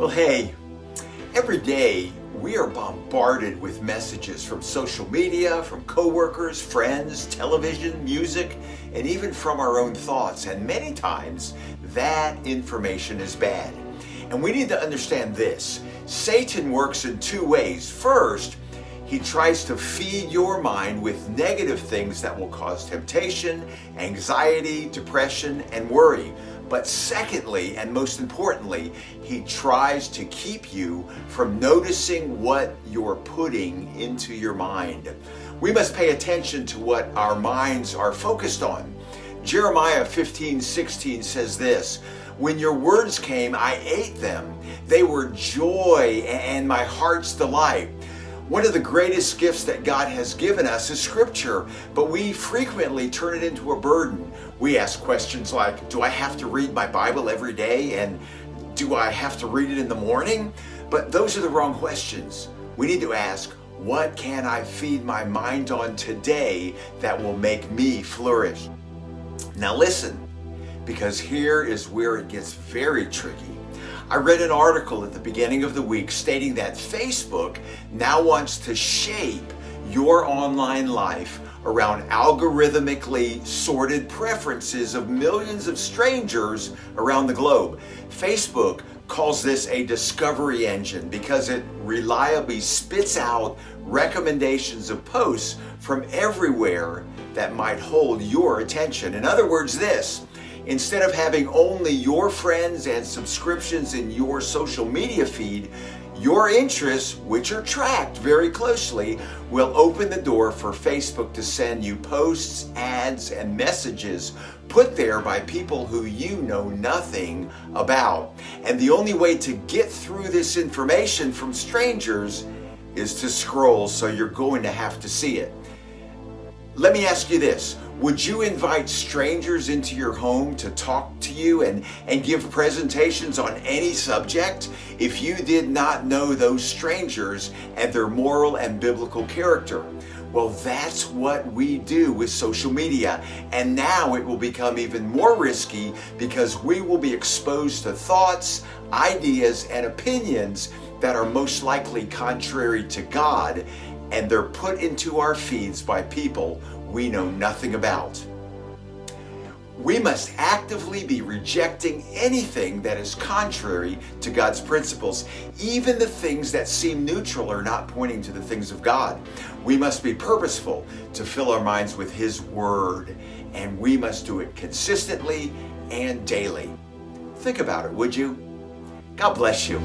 Well, hey, every day we are bombarded with messages from social media, from coworkers, friends, television, music, and even from our own thoughts. And many times that information is bad. And we need to understand this. Satan works in two ways. First, he tries to feed your mind with negative things that will cause temptation, anxiety, depression, and worry. But secondly, and most importantly, he tries to keep you from noticing what you're putting into your mind. We must pay attention to what our minds are focused on. Jeremiah 15:16 says this, "When your words came, I ate them. They were joy and my heart's delight." One of the greatest gifts that God has given us is Scripture, but we frequently turn it into a burden. We ask questions like, do I have to read my Bible every day? And do I have to read it in the morning? But those are the wrong questions. We need to ask, what can I feed my mind on today that will make me flourish? Now listen, because here is where it gets very tricky. I read an article at the beginning of the week stating that Facebook now wants to shape your online life around algorithmically sorted preferences of millions of strangers around the globe. Facebook calls this a discovery engine because it reliably spits out recommendations of posts from everywhere that might hold your attention. In other words, this: instead of having only your friends and subscriptions in your social media feed, your interests, which are tracked very closely, will open the door for Facebook to send you posts, ads, and messages put there by people who you know nothing about. And the only way to get through this information from strangers is to scroll, so you're going to have to see it. Let me ask you this. Would you invite strangers into your home to talk to you and give presentations on any subject if you did not know those strangers and their moral and biblical character? Well, that's what we do with social media. And now it will become even more risky because we will be exposed to thoughts, ideas, and opinions that are most likely contrary to God, and they're put into our feeds by people we know nothing about. We must actively be rejecting anything that is contrary to God's principles, even the things that seem neutral or not pointing to the things of God. We must be purposeful to fill our minds with His Word, and we must do it consistently and daily. Think about it, would you? God bless you.